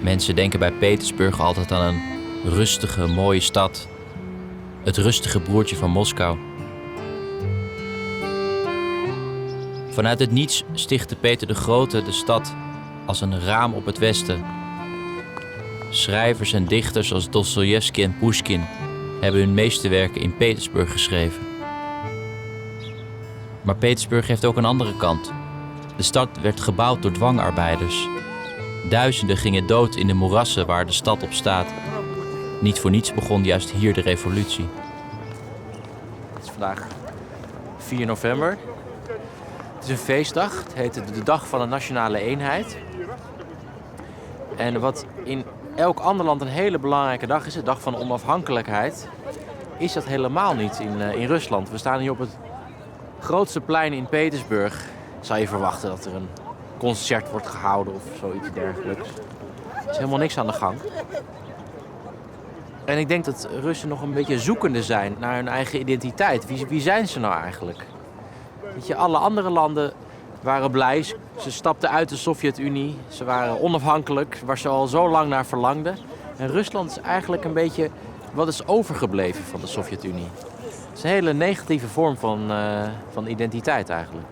Mensen denken bij Petersburg altijd aan een rustige, mooie stad. Het rustige broertje van Moskou. Vanuit het niets stichtte Peter de Grote de stad als een raam op het westen. Schrijvers en dichters als Dostojevski en Pushkin hebben hun meeste werken in Petersburg geschreven. Maar Petersburg heeft ook een andere kant. De stad werd gebouwd door dwangarbeiders. Duizenden gingen dood in de moerassen waar de stad op staat. Niet voor niets begon juist hier de revolutie. Het is vandaag 4 november. Het is een feestdag. Het heet de Dag van de Nationale Eenheid. En wat in elk ander land een hele belangrijke dag is, de Dag van de Onafhankelijkheid, is dat helemaal niet in Rusland. We staan hier op het grootste plein in Petersburg. Zou je verwachten dat er een concert wordt gehouden of zoiets dergelijks. Er is helemaal niks aan de gang. En ik denk dat Russen nog een beetje zoekende zijn naar hun eigen identiteit. Wie zijn ze nou eigenlijk? Weet je, alle andere landen waren blij. Ze stapten uit de Sovjet-Unie. Ze waren onafhankelijk, waar ze al zo lang naar verlangden. En Rusland is eigenlijk een beetje wat is overgebleven van de Sovjet-Unie. Het is een hele negatieve vorm van identiteit eigenlijk.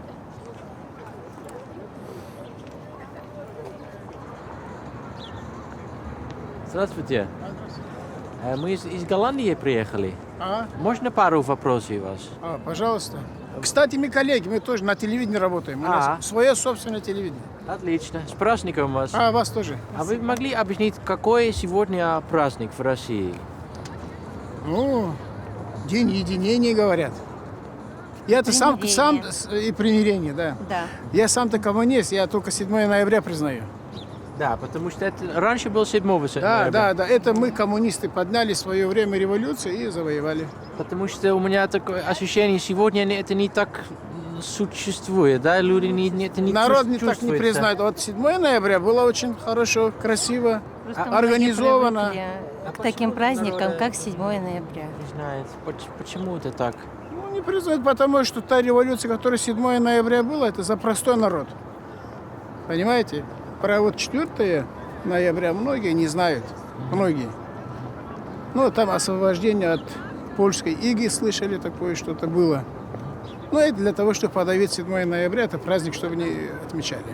Здравствуйте. Мы из Голландии приехали. Можно пару вопросов у вас? Пожалуйста. Кстати, мы коллеги, мы тоже на телевидении работаем. У нас свое собственное телевидение. Отлично. С праздником вас. Вас тоже. А вы могли объяснить, какой сегодня праздник в России? Ну, День единения, говорят. Я-то сам и примирение, да. Да. Я сам-то коммунист, я только 7 ноября признаю. Да, потому что это раньше был 7 ноября. Да. Это мы, коммунисты, подняли в свое время революцию и завоевали. Потому что у меня такое ощущение, сегодня это не так существует, да? Люди это не Народ не так не чувствует, признает. Вот 7 ноября было очень хорошо, красиво, Просто мы организовано. не привыкли к таким праздникам, как 7 ноября. Не знаю, почему это так? Ну, не признают, потому что та революция, которая 7 ноября была, это за простой народ. Понимаете? Про вот 4 ноября многие не знают. Многие. Ну, там освобождение от польской иги, слышали такое, что-то было. Ну, это для того, чтобы подавить 7 ноября, это праздник, чтобы не отмечали.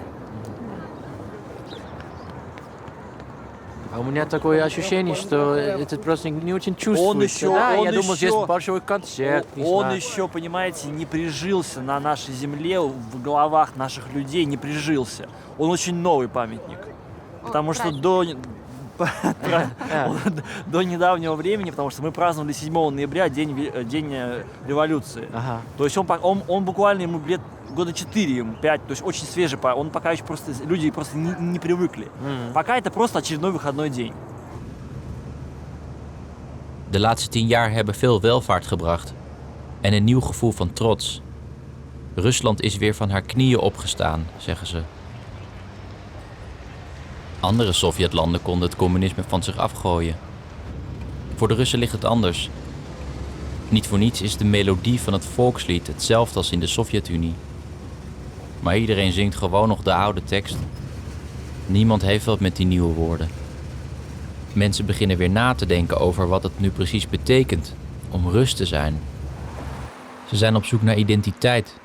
А у меня такое ощущение, что этот праздник не очень чувствуется. Я думал, здесь большой концерт. Он еще, понимаете, не прижился на нашей земле, в головах наших людей не прижился. Он очень новый памятник. Потому что до недавнего времени, потому что мы праздновали 7 ноября, день революции. Ага. То есть он буквально, ему лет года 4, 5, то есть очень свежий, он пока еще просто, люди просто не привыкли. Пока это просто очередной выходной день. De laatste 10 jaar hebben veel welvaart gebracht en een nieuw gevoel van trots. Rusland is weer van haar knieën opgestaan, zeggen ze. Andere Sovjetlanden konden het communisme van zich afgooien. Voor de Russen ligt het anders. Niet voor niets is de melodie van het volkslied hetzelfde als in de Sovjet-Unie. Maar iedereen zingt gewoon nog de oude tekst. Niemand heeft wat met die nieuwe woorden. Mensen beginnen weer na te denken over wat het nu precies betekent om Rus te zijn. Ze zijn op zoek naar identiteit,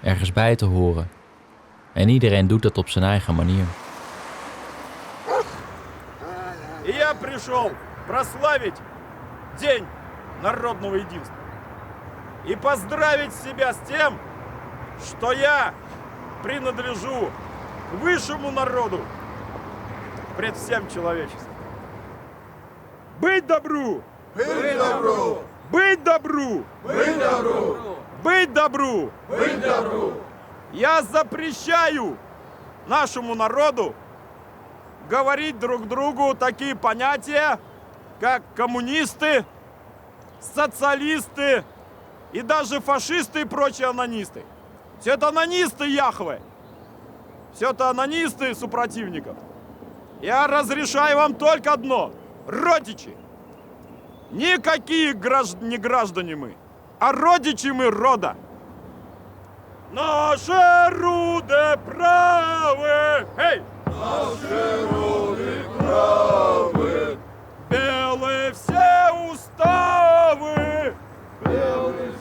ergens bij te horen. En iedereen doet dat op zijn eigen manier. И я пришел прославить День народного единства. И поздравить себя с тем, что я принадлежу к высшему народу пред всем человечеством. Быть добру! Быть добру! Быть добру! Быть добру! Быть добру! Быть добру! Я запрещаю нашему народу говорить друг другу такие понятия, как коммунисты, социалисты и даже фашисты и прочие анонисты. Все это анонисты Яхве. Все это анонисты супротивников. Я разрешаю вам только одно. Родичи. Никакие не граждане мы, а родичи мы рода. Наше руде праве! Эй! Белые все уставы!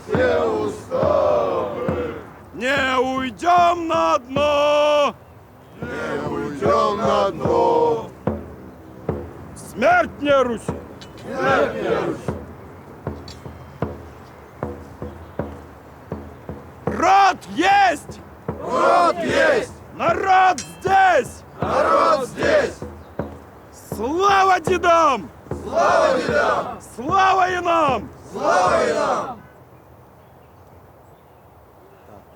Все уставы, Не уйдем на дно! не уйдем на дно. Смерть не Руси! Род есть! Род есть, Народ здесь! народ здесь. Слава дедам! Слава дедам, Слава и нам! слава и нам.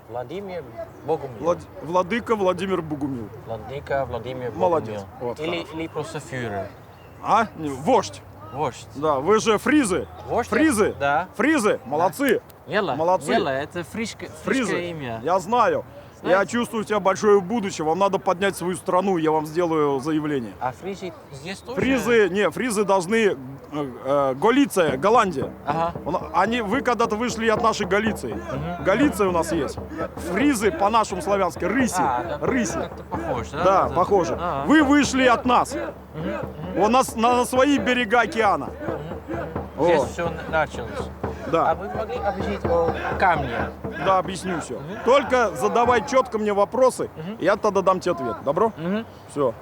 Владимир Богумил. Владыка Владимир Богумил. Владыка Владимир Молодец. Богумил. Вот, Или просто фюрер. А? Не, вождь. Вождь. Да, вы же фризы. Вождь? Фризы? Да. Фризы, молодцы. Ела. Молодцы. Ела, это фришское Фризы. имя. Я знаю. Знаете? Я чувствую у тебя большое будущее. Вам надо поднять свою страну, я вам сделаю заявление. А фризы здесь тоже? Фризы должны... Галиция, Голландия. Ага. Вы когда-то вышли от нашей Галиции. Галиция у нас есть. Фризы по-нашему славянски. Рыси. Да, Рыси. как-то похож, да? Да, Вот похоже. Ага. Вы вышли от нас. У нас на свои берега океана. Здесь Вот. все началось. А Да, вы могли объяснить о камне? да, объясню все. Только задавай четко мне вопросы, и я тогда дам тебе ответ. Добро? Все.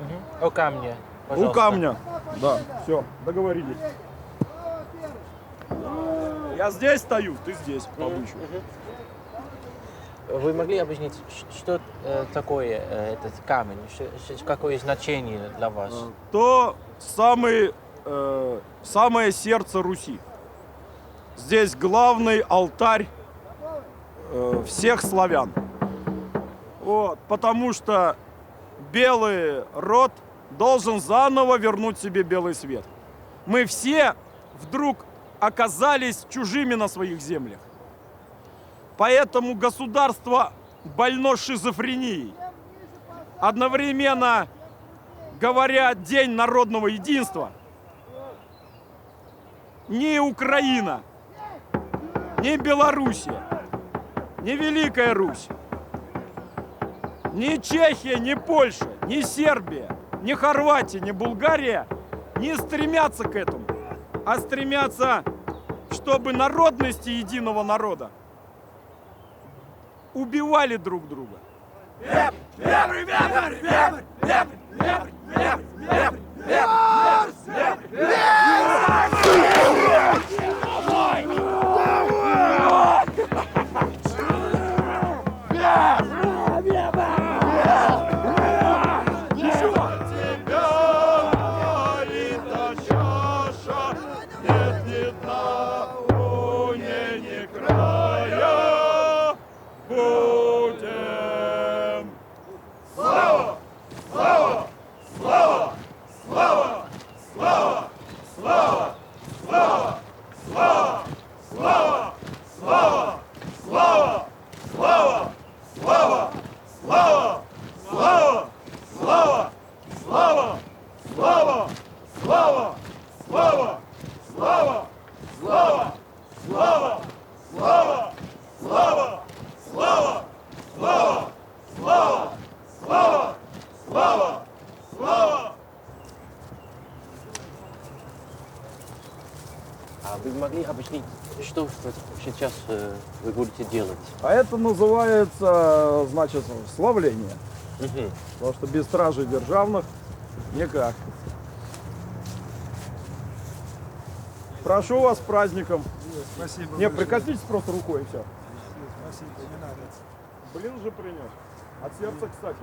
О камне, У пожалуйста. камня. Да, все, договорились. Я здесь стою, ты здесь, побычу. Вы могли объяснить, что такое этот камень? Какое значение для вас? То самое сердце Руси. Здесь главный алтарь всех славян. Вот, потому что белый род должен заново вернуть себе белый свет. Мы все вдруг оказались чужими на своих землях. Поэтому государство больно шизофренией. Одновременно говоря День народного единства, ни Украина, ни Белоруссия, ни Великая Русь, ни Чехия, ни Польша, ни Сербия, ни Хорватия, ни Булгария не стремятся к этому, а стремятся, чтобы народности единого народа убивали друг друга. А вы могли объяснить, что сейчас вы будете делать? А это называется, значит, славление. Потому что без стражей державных никак. Прошу вас с праздником. Спасибо. Не, прикоснитесь просто рукой и все. Спасибо, не надо. Блин же принес. От сердца, кстати.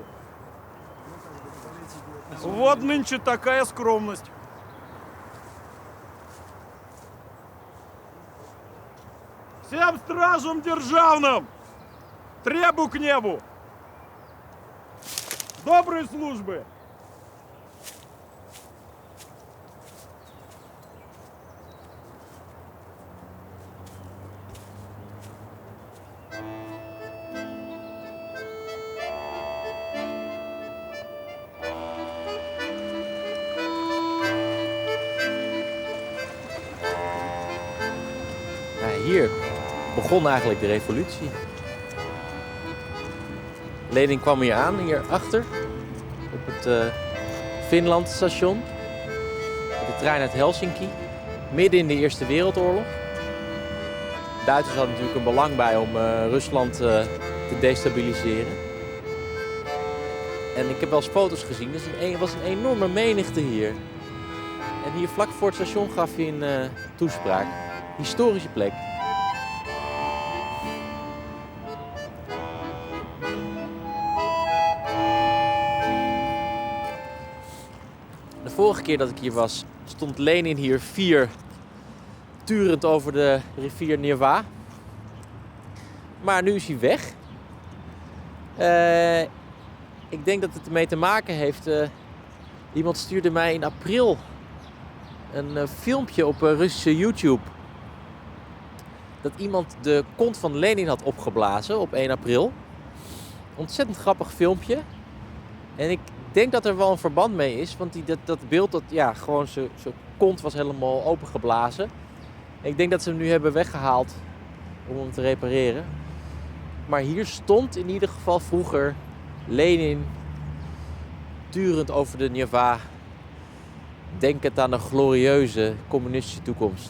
Вот нынче такая скромность. Всем стражам державным требу к небу доброй службы. Hier begon eigenlijk de revolutie. Lenin kwam hier aan, hier achter, op het Finland station. De trein uit Helsinki. Midden in de Eerste Wereldoorlog. De Duitsers hadden natuurlijk een belang bij om Rusland te destabiliseren. En ik heb wel eens foto's gezien. Er was een enorme menigte hier. En hier vlak voor het station gaf hij een toespraak. Historische plek. De vorige keer dat ik hier was, stond Lenin hier 4 turend over de rivier Neva. Maar nu is hij weg. Ik denk dat het ermee te maken heeft. Iemand stuurde mij in april een filmpje op Russische YouTube. Dat iemand de kont van Lenin had opgeblazen op 1 april. Ontzettend grappig filmpje. En ik denk dat er wel een verband mee is. Want dat beeld, gewoon zijn kont was helemaal opengeblazen. En ik denk dat ze hem nu hebben weggehaald om hem te repareren. Maar hier stond in ieder geval vroeger Lenin turend over de Neva, denkend aan een glorieuze communistische toekomst.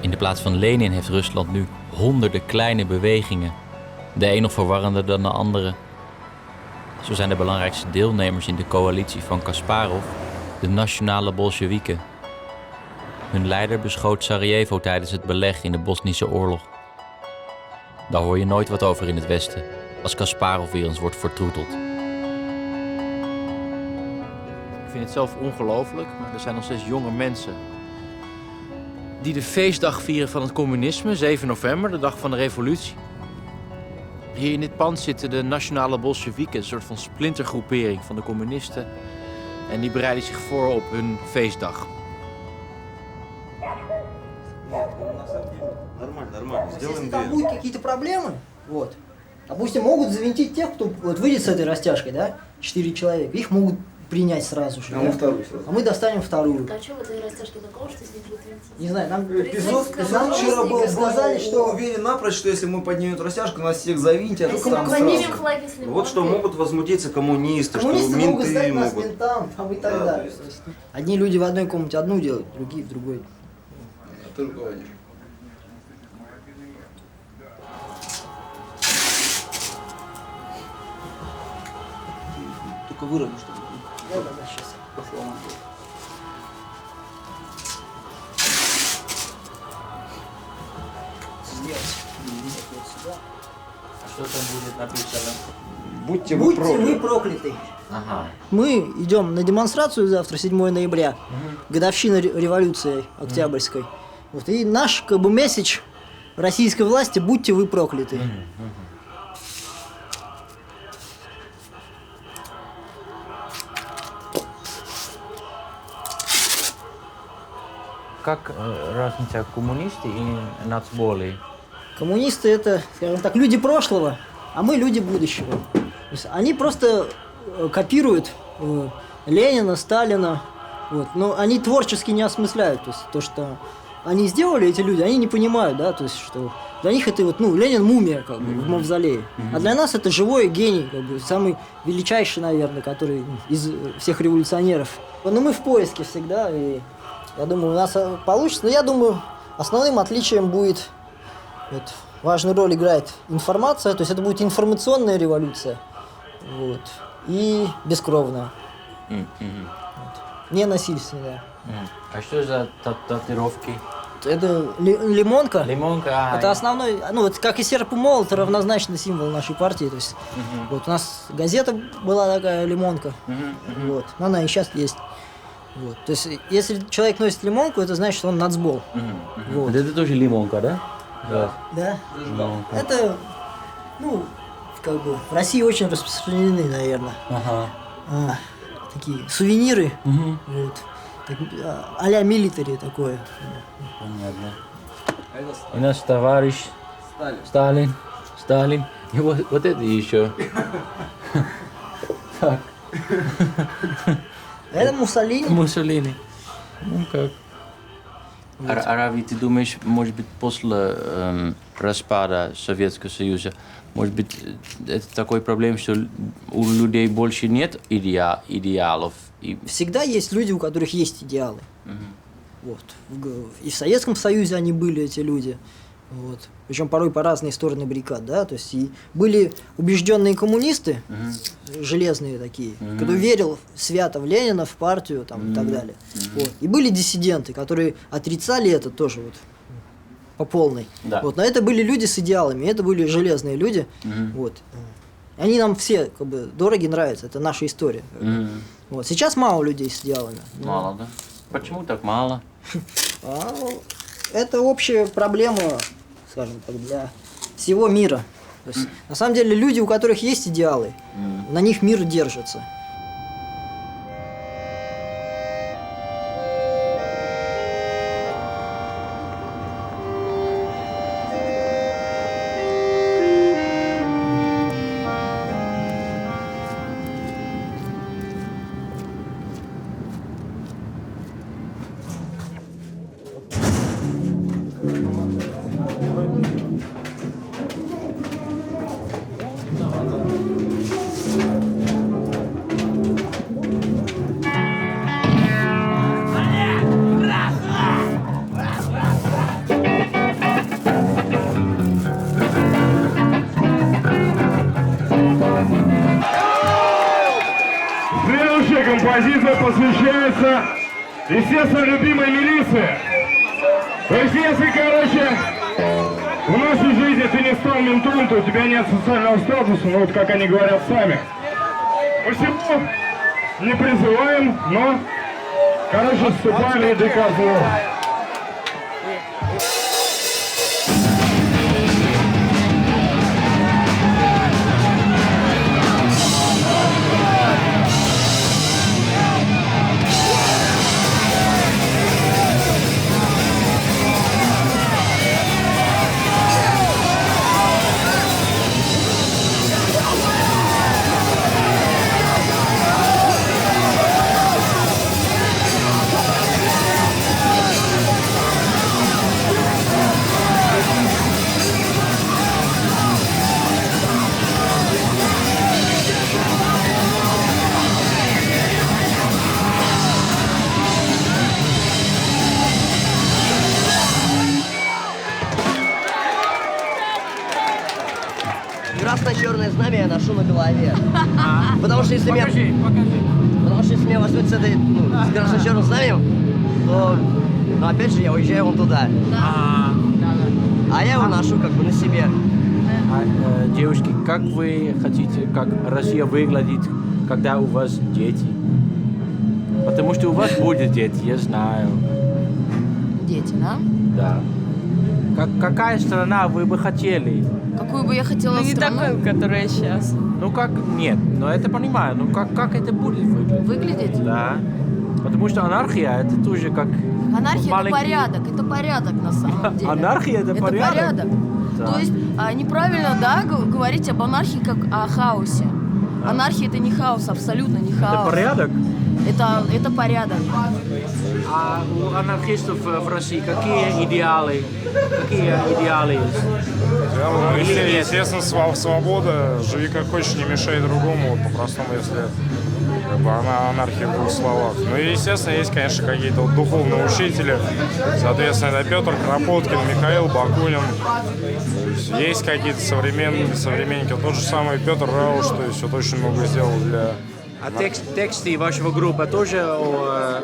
In de plaats van Lenin heeft Rusland nu honderden kleine bewegingen. De een nog verwarrender dan de andere. Zo zijn de belangrijkste deelnemers in de coalitie van Kasparov de nationale Bolsjewieken. Hun leider beschoot Sarajevo tijdens het beleg in de Bosnische oorlog. Daar hoor je nooit wat over in het Westen, als Kasparov weer eens wordt vertroeteld. Ik vind het zelf ongelooflijk, maar er zijn nog steeds jonge mensen die de feestdag vieren van het communisme, 7 november, de dag van de revolutie. Hier in dit pand zitten de nationale Bolsjewieken, een soort van splintergroepering van de communisten. En die bereiden zich voor op hun feestdag. Если там будут какие-то проблемы, вот, допустим, могут завинтить тех, кто вот выйдет с этой растяжкой, да, 4 человека, их могут принять сразу же. А мы достанем вторую. А что в этой растяжке такого, что с них будут винтить? Не знаю, нам Эпизод вчера был сказали, что уверен напрочь, что если мы поднимем эту растяжку, нас всех завинтят. А если там мы поднимем сразу. флаги с Вот что могут возмутиться коммунисты, что коммунисты могут сдать менты нас могут. ментам, там и так Да, далее. то есть- Одни люди в одной комнате одну делают, другие в другой. Ты руководишь. Только выровняй, чтобы. Да, сейчас. Что там будет написано? Будьте Будьте вы прокляты. Ага. Мы идем на демонстрацию завтра, 7 ноября, годовщина революции Октябрьской. Вот, и наш как бы месседж российской власти: будьте вы прокляты. Как разница коммунисты и нацболи? Коммунисты это, скажем так, люди прошлого, а мы люди будущего. То есть они просто копируют Ленина, Сталина, вот, но они творчески не осмысляют. То есть то, что они сделали, эти люди, они не понимают, да, то есть что для них это вот, ну, Ленин мумия, как бы, в мавзолее. А для нас это живой гений, как бы, самый величайший, наверное, который из всех революционеров. Но мы в поиске всегда, и я думаю, у нас получится. Но я думаю, основным отличием будет, вот, важную роль играет информация, то есть это будет информационная революция, вот, и бескровная, вот, не насильственная. А что за татуировки? Это лимонка. Лимонка. Это основной, ну вот как и серп и молот, это равнозначный символ нашей партии. То есть вот у нас газета была такая лимонка, вот, но она и сейчас есть. Вот. То есть если человек носит лимонку, это значит, что он нацбол. Вот. Это тоже лимонка, да? Да. Это, ну, как бы в России очень распространены, наверное. Ага. Такие сувениры, вот, так, а-ля милитари такое. Понятно. И наш товарищ Сталин. И вот это еще. Так. Это Муссолини. Муссолини. Ну как? Рави, ты думаешь, может быть, после распада Советского Союза, может быть, это такой проблем, что у людей больше нет идеалов? Всегда есть люди, у которых есть идеалы. Вот. И в Советском Союзе они были, эти люди. Вот. Причем порой по разные стороны баррикад, да, то есть и были убежденные коммунисты, железные такие, которые верил свято в Ленина, в партию там, и так далее. Вот. И были диссиденты, которые отрицали это тоже вот по полной. Да. Вот. Но это были люди с идеалами, это были железные люди. Вот. Они нам все как бы дороги, нравятся, это наша история. Вот. Сейчас мало людей с идеалами. Мало, да? Почему так мало? Это общая проблема, скажем так, для всего мира. То есть, на самом деле люди, у которых есть идеалы, на них мир держится. Следующая композиция посвящается, естественно, любимой милиции. То есть, если, короче, в нашей жизни ты не стал ментом, то у тебя нет социального статуса, ну вот как они говорят сами. Мы всего не призываем, но, короче, вступаем в ряды козлов. Красно-черное знамя я ношу на голове. Потому что если меня... Потому что если меня возьмут с этой, с красно-черным знаменем, то, опять же, я уезжаю вон туда. А я его ношу как бы на себе. Девушки, как вы хотите, как Россия выглядит, когда у вас дети? Потому что у вас будут дети, я знаю. Дети, да? Да. Какая страна вы бы хотели? Какую бы я хотела страну? Не такую, которая сейчас. Ну как, нет, но это понимаю, но как это будет выглядеть? Выглядеть? Да. Потому что анархия это тоже как анархия маленький... это порядок на самом деле. Анархия это порядок? Это порядок. Да. То есть неправильно, да, говорить об анархии как о хаосе. Да. Анархия это не хаос, абсолютно не хаос. Это порядок? Это порядок. А у анархистов в России какие идеалы есть? Естественно, свобода, живи как хочешь, не мешай другому, вот, по-простому, если как бы, анархия в двух словах. Ну и, естественно, есть, конечно, какие-то вот духовные учители, соответственно, это Петр Кропоткин, Михаил Бакунин, есть какие-то современники, тот же самый Петр Рауш, то есть вот очень много сделал для... А тексты вашего группы тоже о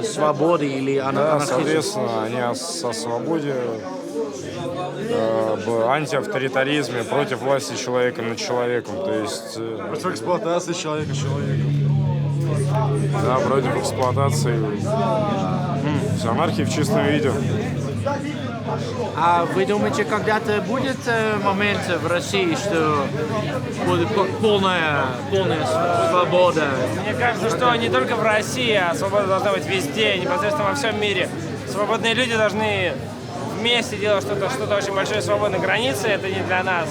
свободе или анархизме? Да, соответственно, они о свободе, об антиавторитаризме, против власти человека над человеком, то есть... Против эксплуатации человека человеком. Да, против эксплуатации. Анархии в чистом виде. А вы думаете, когда-то будет момент в России, что будет полная свобода? Мне кажется, что не только в России, а свобода должна быть везде, непосредственно во всем мире. Свободные люди должны вместе делать что-то очень большое, свободной границы. Это не для нас.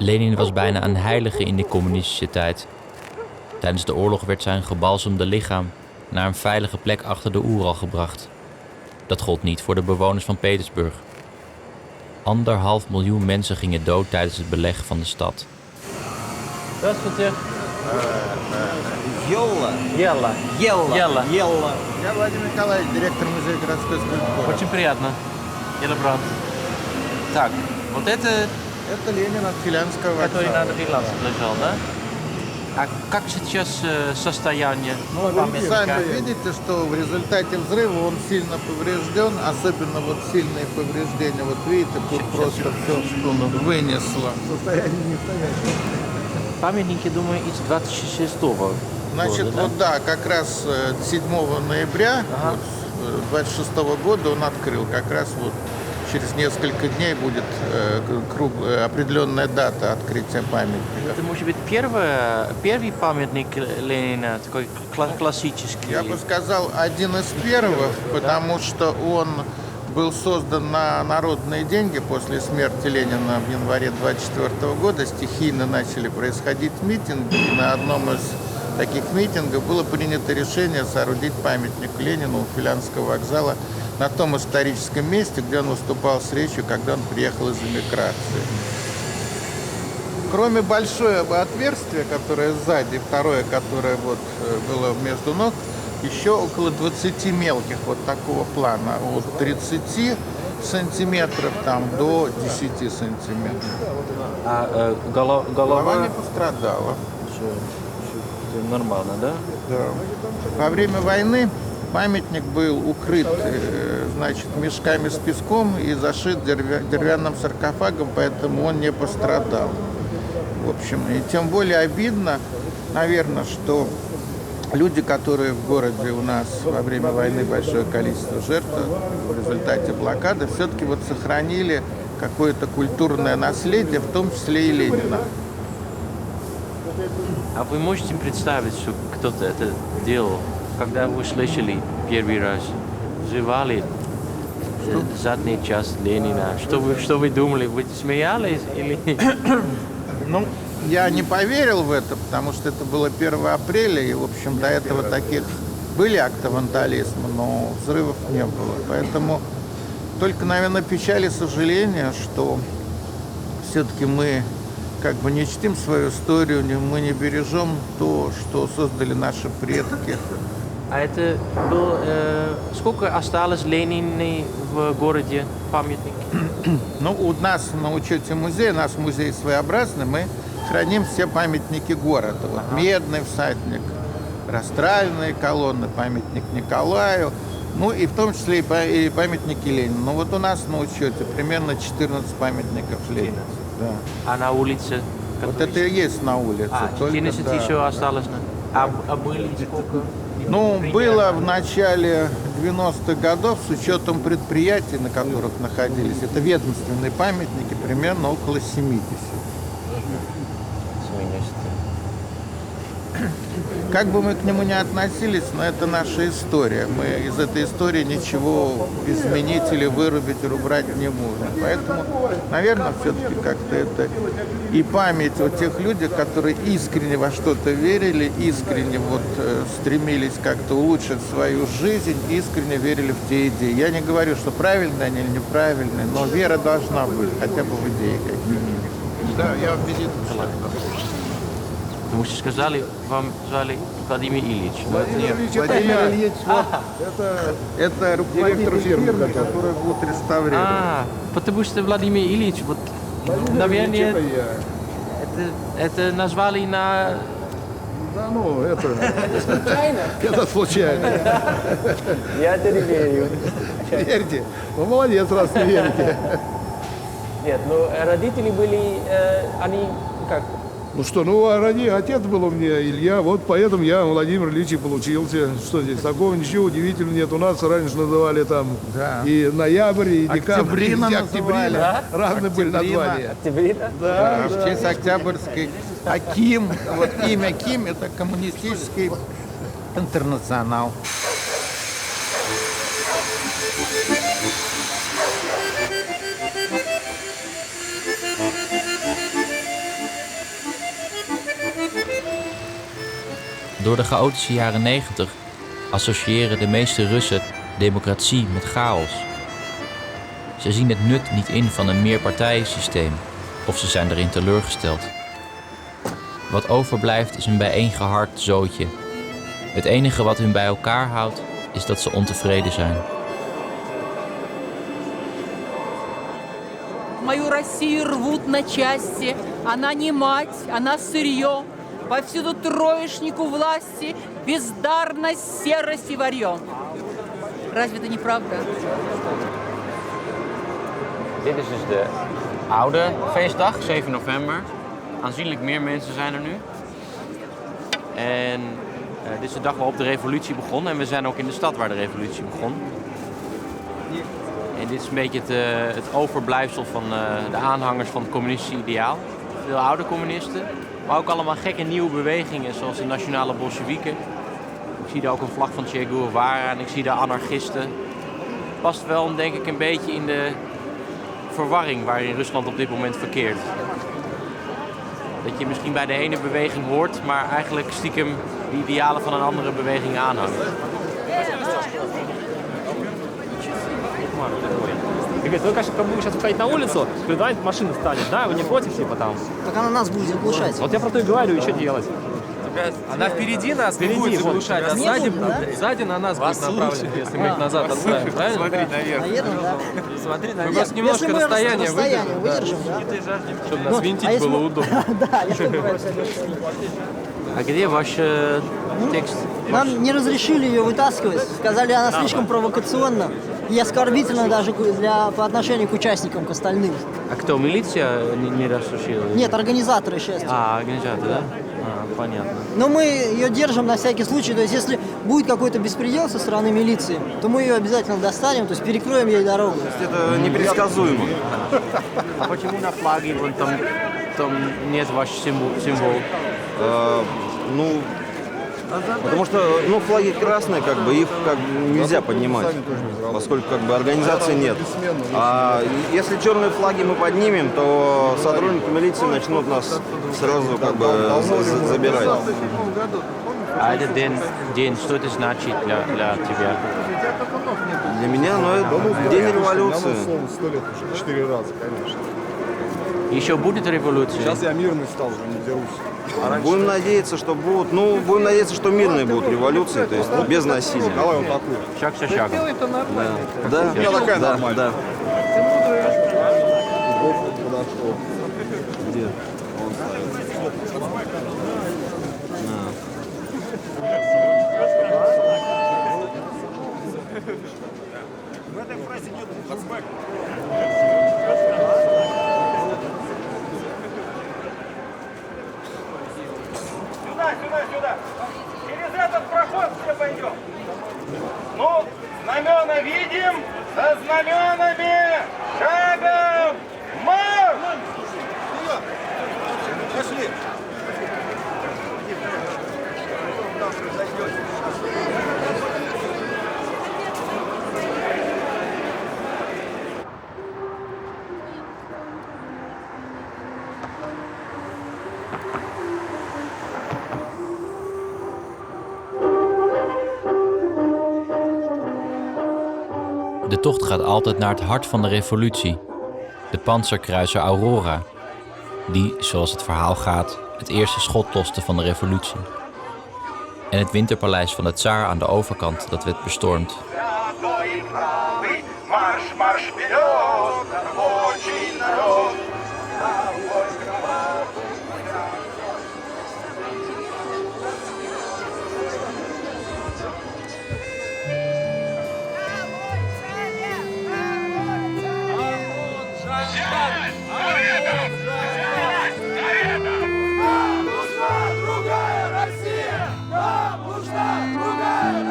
Lenin was bijna een heilige in de communistische tijd. Tijdens de oorlog werd zijn gebalsemde lichaam naar een veilige plek achter de Oeral gebracht. Dat gold niet voor de bewoners van Petersburg. 1,5 miljoen mensen gingen dood tijdens het beleg van de stad. Здравствуйте. Елла. Елла. Елла. Елла. Я Владимир Николаевич, директор музея городской скульптуры. Очень приятно. Елла брат. Так, вот это... Это Ленин от Филянского Который вокзала. на Финляндск лежал, да? А как сейчас состояние Ну, вы памятника? сами видите, что в результате взрыва он сильно поврежден, особенно вот сильные повреждения. Вот видите, тут просто все вынесло. Состояние не стоящее. Памятники, думаю, из 26-го Значит, года, вот да, как раз 7 ноября 26 года он открыл. Как раз вот через несколько дней будет определенная дата открытия памятника. Это может быть первый памятник Ленина, такой классический? Я бы сказал, один из первых, потому что он был создан на народные деньги после смерти Ленина в январе 24 года. Стихийно начали происходить митинги. И на одном из таких митингов было принято решение соорудить памятник Ленину у Филянского вокзала на том историческом месте, где он выступал с речью, когда он приехал из эмиграции. Кроме большое отверстия, которое сзади, второе, которое вот было между ног, еще около 20 мелких вот такого плана, от 30 сантиметров там, до 10 сантиметров. А голова Голова не пострадала. Нормально, да? Да. Во время войны памятник был укрыт, значит, мешками с песком и зашит деревянным саркофагом, поэтому он не пострадал. В общем, и тем более обидно, наверное, что люди, которые в городе у нас во время войны большое количество жертв в результате блокады, все-таки вот сохранили какое-то культурное наследие, в том числе и Ленина. А вы можете представить, что кто-то это делал, когда вы слышали первый раз? Взрывали заднюю часть Ленина. Что вы думали? Вы смеялись или... Ну, я не поверил в это, потому что это было 1 апреля, и, в общем, до этого таких были акты вандализма, но взрывов не было. Поэтому только, наверное, печаль и сожаление, что все-таки мы как бы не чтим свою историю, мы не бережем то, что создали наши предки. А это был... сколько осталось Ленина в городе памятник? Ну, у нас на учете музея, наш музей своеобразный, мы храним все памятники города. Вот Медный всадник, растральные колонны, памятник Николаю, ну и в том числе и памятники Ленину. Ну вот у нас на учете примерно 14 памятников Ленина. Да. А на улице? Вот это и есть на улице. 14 да. еще осталось? А были сколько? Ну, было в начале 90-х годов с учетом предприятий, на которых находились. Это ведомственные памятники, примерно около 70. Как бы мы к нему ни относились, но это наша история. Мы из этой истории ничего изменить или вырубить, или убрать не можем. Поэтому, наверное, все-таки как-то это и память о тех людях, которые искренне во что-то верили, искренне вот стремились как-то улучшить свою жизнь, искренне верили в те идеи. Я не говорю, что правильные они или неправильные, но вера должна быть, хотя бы в идеи как минимум. Да, я убеден. Потому что сказали, вам звали Владимир Ильич. Владимир Ильич, вот, это руководитель фирмы, который будет реставрировать. Потому что Владимир Ильич, вот, наверное, это назвали на... Да, ну, это... Случайно? Это случайно. Я это не верю. Верьте. Ну, молодец, раз не верите. Нет, но родители были, они как... Ну что, ну отец был у меня Илья, вот поэтому я Владимир Ильич и получился. Что здесь, такого ничего удивительного нет. У нас раньше называли там и ноябрь, и декабрь, и октябрина. Да? Разные были названия. Октябрина? Да, в честь Октябрьской. А Ким, вот имя Ким, это коммунистический интернационал. Door de chaotische jaren 90 associëren de meeste Russen democratie met chaos. Ze zien het nut niet in van een meerpartijensysteem, of ze zijn erin teleurgesteld. Wat overblijft is een bijeengeharkt zootje. Het enige wat hun bij elkaar houdt, is dat ze ontevreden zijn. Мою Россию рвут на части. Она не мать, она сырье. Повсюду троечник у власти, бездарность, серость и варье. Разве это не правда? Dit is dus de oude feestdag, 7 november. Aanzienlijk meer mensen zijn er nu. En dit is de dag waarop de revolutie begon. En we zijn ook in de stad waar de revolutie begon. En dit is een beetje het overblijfsel van de aanhangers van het communistische ideaal. Veel oude communisten, maar ook allemaal gekke nieuwe bewegingen zoals de nationale bolsjewieken. Ik zie daar ook een vlag van Che Guevara en ik zie daar anarchisten. Past wel, denk ik, een beetje in de verwarring waarin Rusland op dit moment verkeert. Dat je misschien bij de ene beweging hoort, maar eigenlijk stiekem de idealen van een andere beweging aanhangt. Ребята, вы, конечно, как будете сейчас выходить на улицу, когда машина станет, да? Вы не против, типа там? Так она нас будет заглушать. Вот я про то и говорю, и что делать? Она впереди нас не будет заглушать, а сзади на нас будет направлена, если мы их назад отправим, правильно? Смотреть наверх. Смотри наверх. Мы просто немножко расстояние выдержим, да? Чтобы нас винтить было удобно. А где ваш текст? Нам не разрешили ее вытаскивать. Сказали, она слишком провокационна и оскорбительна даже по отношению к участникам, к остальным. А кто, милиция не разрешила? Нет, организаторы счастья. А, организаторы, да? Понятно. Но мы ее держим на всякий случай. То есть, если будет какой-то беспредел со стороны милиции, то мы ее обязательно достанем, то есть перекроем ей дорогу. Это непредсказуемо. А почему на флаге вон там нет ваш символ? Ну, потому что флаги красные, как бы их нельзя поднимать, поскольку как бы организации нет. А если черные флаги мы поднимем, то сотрудники милиции начнут нас сразу как бы забирать. А этот день, что это значит для тебя? Для меня, это день революции. 100 лет уже, 4 раза, конечно. Еще будет революция? Сейчас я мирный стал, уже не дерусь. Будем надеяться, что будут, будем надеяться, что мирные будут революции, то есть без насилия. Давай вот такую. Шаг за шагом. Это нормально. Да, Я такая да, нормальная. да. Где? Он В этой фразе нет хэтчбэк. Сюда. Через этот проход все пойдем. Ну, знамена видим, со знаменами шагом марш! Пошли. De tocht gaat altijd naar het hart van de revolutie, de Panzerkruiser Aurora, die, zoals het verhaal gaat, het eerste schot loste van de revolutie. En het winterpaleis van de tsaar aan de overkant dat werd bestormd. Марш, марш вперед, рабочий народ!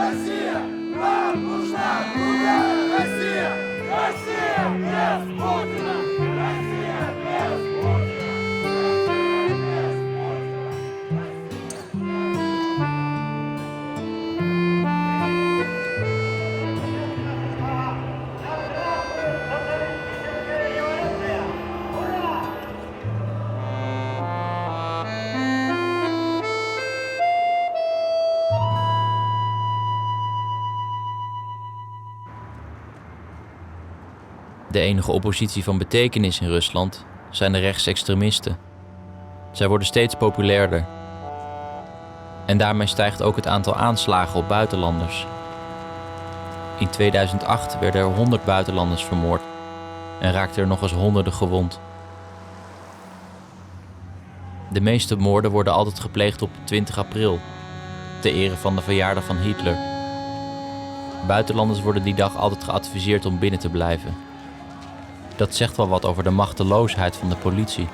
Россия! Россия! Россия! Yes! De enige oppositie van betekenis in Rusland zijn de rechtsextremisten. Zij worden steeds populairder. En daarmee stijgt ook het aantal aanslagen op buitenlanders. In 2008 werden er 100 buitenlanders vermoord en raakten er nog eens honderden gewond. De meeste moorden worden altijd gepleegd op 20 april, ter ere van de verjaardag van Hitler. Buitenlanders worden die dag altijd geadviseerd om binnen te blijven. Dat zegt wel wat over de machteloosheid van de politie.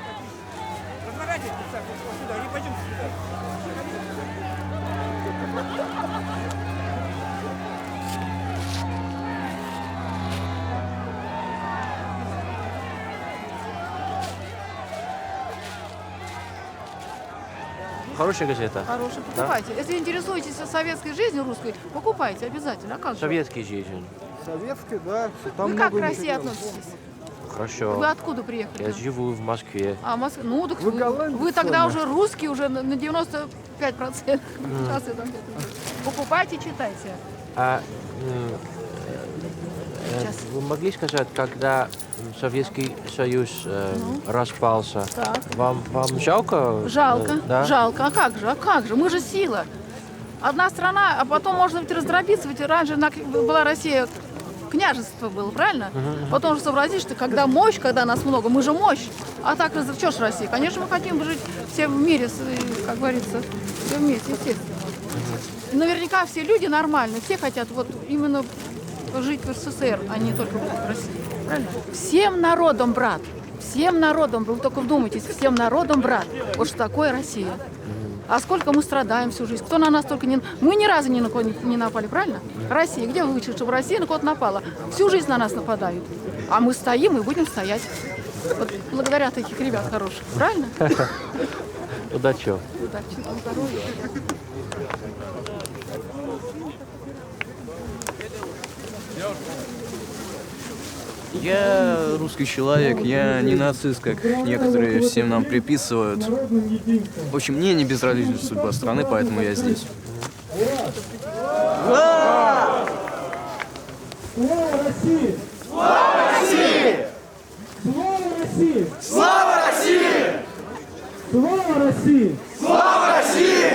Хорошая газета? Хороший, покупайте. Если интересуетесь советской жизнью русской, покупайте обязательно. А как же? Советский жизнь. Советский, да. Там Вы как к России относитесь? Хорошо. Вы откуда приехали? Я живу в Москве. А, Москва. Ну, так вы тогда уже русский уже на 95%. Сейчас я там покупайте, читайте. Вы могли сказать, когда Советский Союз распался, вам жалко? Жалко, Да? жалко. А как же? А как же? Мы же сила. Одна страна, а потом можно ведь раздробиться. Ведь раньше была Россия, княжество было, правильно? Потом же сообразишь, что когда мощь, когда нас много, мы же мощь. А так, что ж Россия? Конечно, мы хотим жить все в мире, как говорится, все вместе, естественно. И наверняка все люди нормальные, все хотят вот именно жить в СССР, а не только в России. Правильно? Всем народом, брат. Всем народом, вы только вдумайтесь, всем народом, брат. Вот что такое Россия. А сколько мы страдаем всю жизнь. Кто на нас только не... Мы ни разу ни на кого не напали, правильно? Россия. Где вы вычли, чтобы Россия на кого-то напала? Всю жизнь на нас нападают. А мы стоим и будем стоять. Вот благодаря таких ребят хороших. Правильно? Удачи. Удачи. Здоровья. Я русский человек, я не нацист, как некоторые всем нам приписывают. В общем, мне не безразлична судьба страны, поэтому я здесь. Слава России! Слава России! Слава России! Слава России! Слава России! Слава России!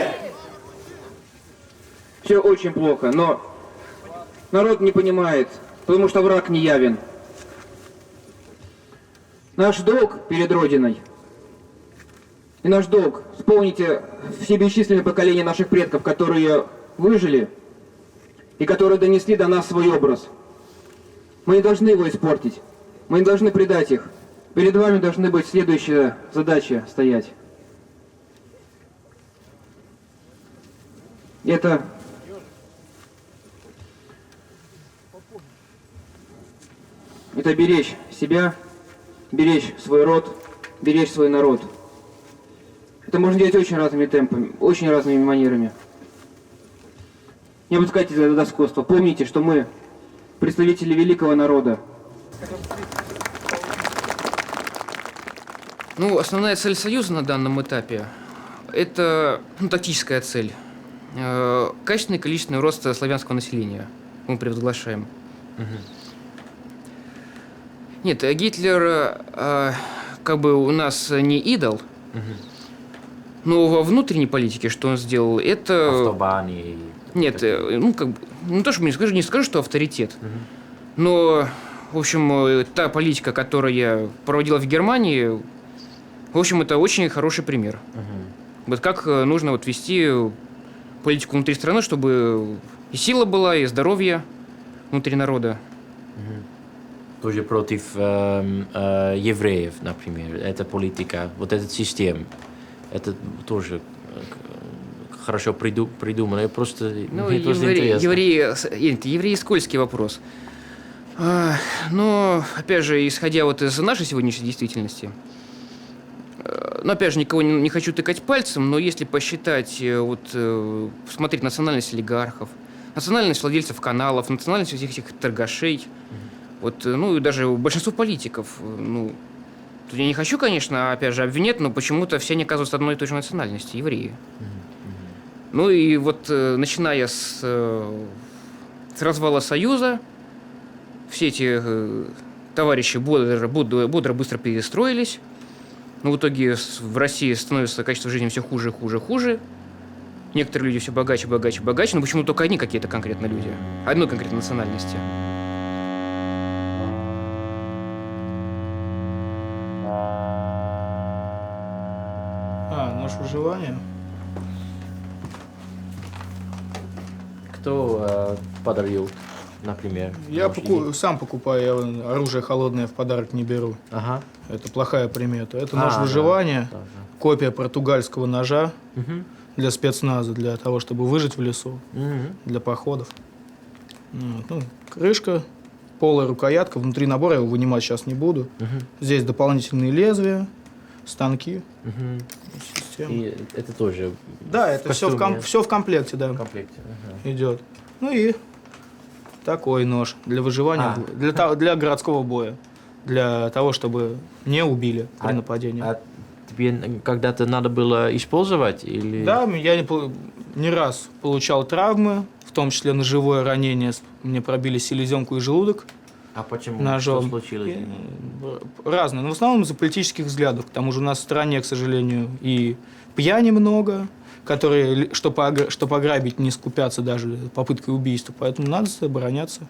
Все очень плохо, но народ не понимает, потому что враг не явен. Наш долг перед Родиной и наш долг — вспомните все бесчисленные поколения наших предков, которые выжили и которые донесли до нас свой образ. Мы не должны его испортить, мы не должны предать их. Перед вами должны быть следующая задача стоять. Это беречь себя, беречь свой род, беречь свой народ. Это можно делать очень разными темпами, очень разными манерами. Не опускайтесь до доскотства. Помните, что мы представители великого народа. Ну, основная цель Союза на данном этапе – это тактическая цель. Качественный и количественный рост славянского населения мы провозглашаем. Нет, Гитлер как бы у нас не идол, но во внутренней политике, что он сделал, это... Автобаны. Нет, ну как бы, не то, что не скажу, что авторитет, но, в общем, та политика, которая проводила в Германии, в общем, это очень хороший пример. Вот как нужно вот вести политику внутри страны, чтобы и сила была, и здоровье внутри народа. Тоже против евреев, например. Это политика, вот этот систем. Это тоже хорошо придумано. Просто, ну, евреи скользкий вопрос. Но, опять же, исходя вот из нашей сегодняшней действительности, но, опять же, никого не хочу тыкать пальцем, но если посчитать, вот, смотреть национальность олигархов, национальность владельцев каналов, национальность всех этих торгашей, вот, ну, и даже большинство политиков, ну, тут я не хочу, конечно, опять же, обвинять, но почему-то все они оказываются одной и той же национальности, евреи. Ну, и вот, начиная с развала Союза, все эти товарищи бодро быстро перестроились. Но в итоге в России становится качество жизни все хуже, хуже, хуже. Некоторые люди все богаче, богаче, богаче, но почему только одни какие-то конкретно люди, одной конкретной национальности. Нож выживания. Кто подарил, например? Я сам покупаю, я оружие холодное в подарок не беру. Ага. Это плохая примета. Это нож выживания, да. копия португальского ножа для спецназа, для того, чтобы выжить в лесу, для походов. Вот. Ну, крышка, полая рукоятка, внутри набора, я его вынимать сейчас не буду. Здесь дополнительные лезвия, станки. Система. И это тоже. Да, это все в комплекте, да. В комплекте. Идет. Ну и такой нож для выживания, для городского боя, для того, чтобы не убили при нападении. А тебе когда-то надо было использовать или? Да, я не раз получал травмы, в том числе ножевое ранение. Мне пробили селезенку и желудок. А почему? Ножом. Что случилось? Разные, но в основном из-за политических взглядов. К тому же у нас в стране, к сожалению, и пьяни много, которые, чтобы ограбить, не скупятся даже попыткой убийства. Поэтому надо обороняться.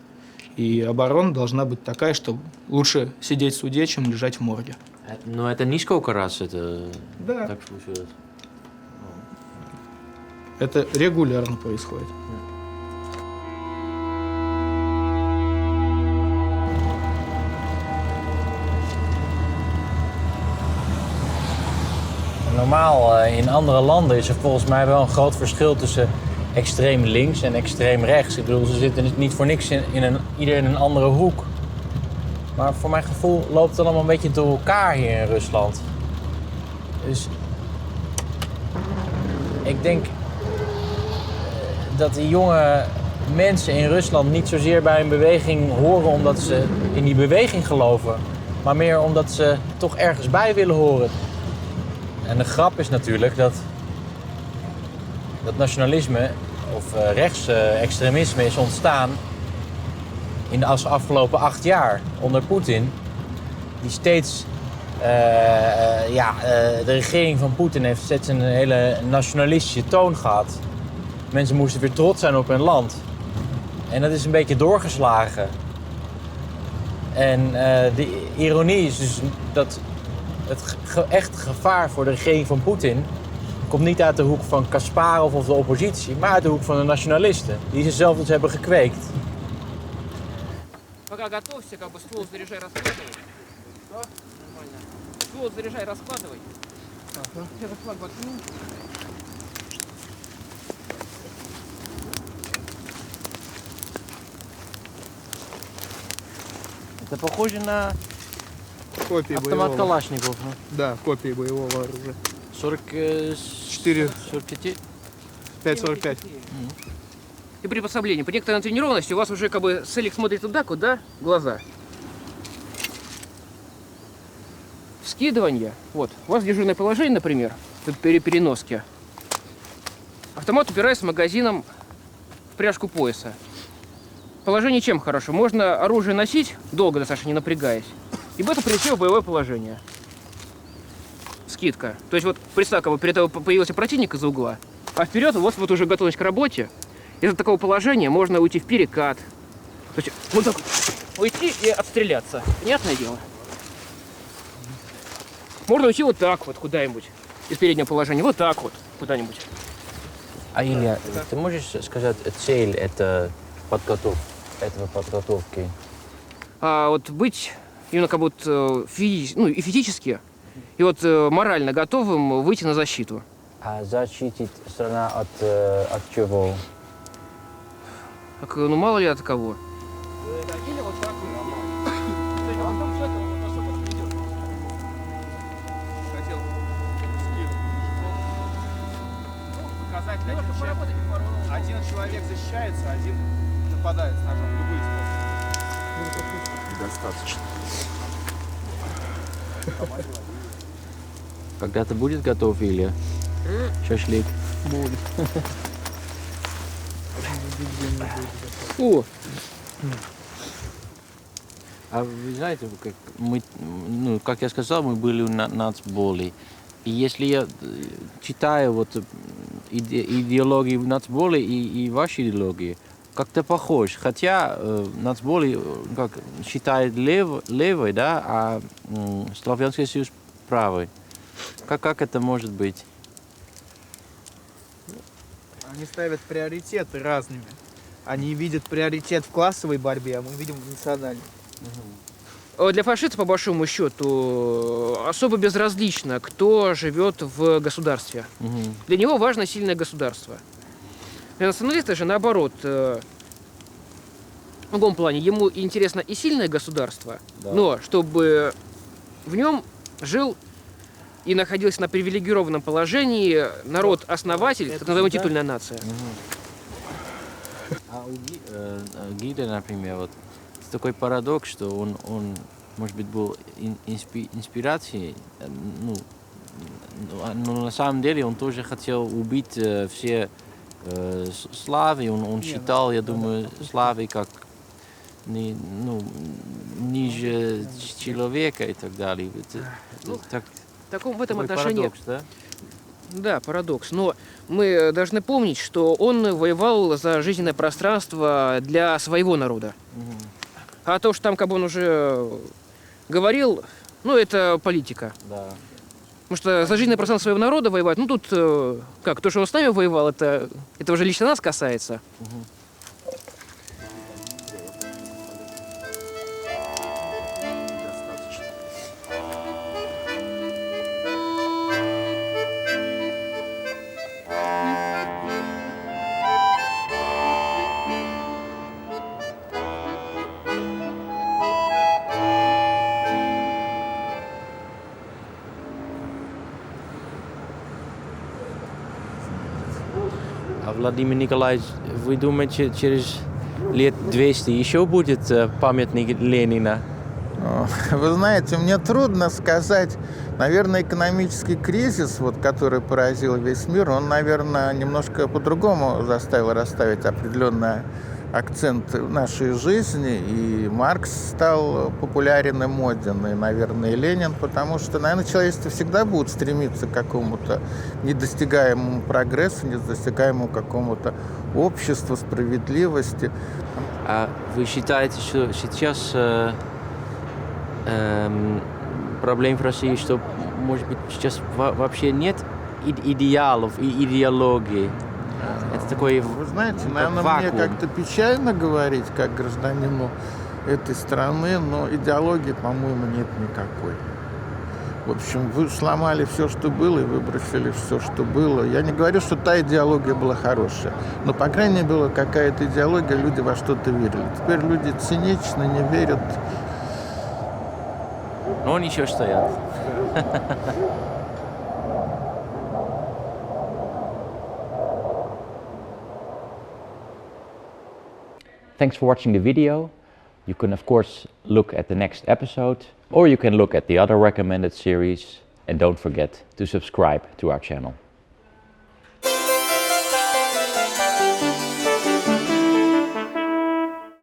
И оборона должна быть такая, что лучше сидеть в суде, чем лежать в морге. Но это несколько раз это так случилось? Это регулярно происходит. Normaal in andere landen is er volgens mij wel een groot verschil tussen extreem links en extreem rechts. Ik bedoel, ze zitten niet voor niks ieder in een andere hoek. Maar voor mijn gevoel loopt het allemaal een beetje door elkaar hier in Rusland. Dus ik denk dat die jonge mensen in Rusland niet zozeer bij een beweging horen omdat ze in die beweging geloven, maar meer omdat ze toch ergens bij willen horen. En de grap is natuurlijk dat nationalisme of rechtsextremisme is ontstaan in de afgelopen 8 jaar onder Poetin. Die steeds, de regering van Poetin heeft steeds een hele nationalistische toon gehad. Mensen moesten weer trots zijn op hun land. En dat is een beetje doorgeslagen. En de ironie is dus dat het echt gevaar voor de regering van Poetin komt niet uit de hoek van Kasparov of de oppositie, maar uit de hoek van de nationalisten, die ze zelf dus hebben gekweekt. Пока готовься, как бы ствол заряжай, раскладывай. Да? Нормально. Ствол заряжай, раскладывай. Я этот флаг воткну. Это похоже на копии автомат Калашников. Да, копии боевого оружия. 44, 45? 5,45. И приспособление. При некоторой тренированности у вас уже как бы целик смотрит туда, куда глаза. Скидывание. Вот. У вас дежурное положение, например, при переноске. Автомат упирается магазином в пряжку пояса. Положение чем хорошо? Можно оружие носить долго достаточно, не напрягаясь. И быстро перейти в боевое положение. Скидка. То есть вот представь, как бы перед тобой появился противник из-за угла, а вперед у вас вот уже готовность к работе. Из-за такого положения можно уйти в перекат. То есть вот так уйти и отстреляться. Понятное дело? Можно уйти вот так вот куда-нибудь из переднего положения. Вот так вот куда-нибудь. А Илья, ты можешь сказать цель этого подготовки? Вот быть именно как будто и физически, и вот морально готовым выйти на защиту. А защитить страну от чего? Так, ну мало ли от кого. Один человек защищается, один нападает с ножом. Любые способы. Достаточно. Когда-то будет готов, Илья? Шашлык? Будет. О! А вы знаете, как я сказал, мы были на нацболе. И если я читаю вот идеологию нацболи и ваши идеологии, как-то похож. Хотя нацболи как считает левой, да, а Славянский Союз правый. Как это может быть? Они ставят приоритеты разными. Они видят приоритет в классовой борьбе, а мы видим в национальной. Для фашистов, по большому счету, особо безразлично, кто живет в государстве. Для него важно сильное государство. Для националиста же наоборот. В другом плане, ему интересно и сильное государство, но чтобы в нем жил и находился на привилегированном положении народ-основатель, так называемая титульная нация. А у Гида, например, вот такой парадокс, что он может быть, был инспирацией, но на самом деле он тоже хотел убить все славы, он считал, я думаю, славы как ниже человека и так далее. В этом отношении... Парадокс, да? Да, парадокс. Но мы должны помнить, что он воевал за жизненное пространство для своего народа. А то, что там, как бы он уже говорил, это политика. Да. Потому что за жизненное пространство своего народа воевать, тут, то, что он с нами воевал, это уже лично нас касается. А Владимир Николаевич, вы думаете, через лет 200 еще будет памятник Ленина? Вы знаете, мне трудно сказать. Наверное, экономический кризис, который поразил весь мир, он, наверное, немножко по-другому заставил расставить определенные акценты в нашей жизни. И Маркс стал популярен и моден, и, наверное, и Ленин, потому что, наверное, человечество всегда будет стремиться к какому-то недостигаемому прогрессу, недостигаемому какому-то обществу, справедливости. А вы считаете, что сейчас проблем в России, что, может быть, сейчас вообще нет идеалов и идеологии? Это такой, вы знаете, наверное, мне как-то печально говорить, как гражданину этой страны, но идеологии, по-моему, нет никакой. В общем, вы сломали все, что было, и выбросили все, что было. Я не говорю, что та идеология была хорошая, но, по крайней мере, была какая-то идеология, люди во что-то верили. Теперь люди циничны, не верят. Но они еще стоят. Thanks for watching the video. You can of course look at the next episode, or you can look at the other recommended series, and don't forget to subscribe to our channel.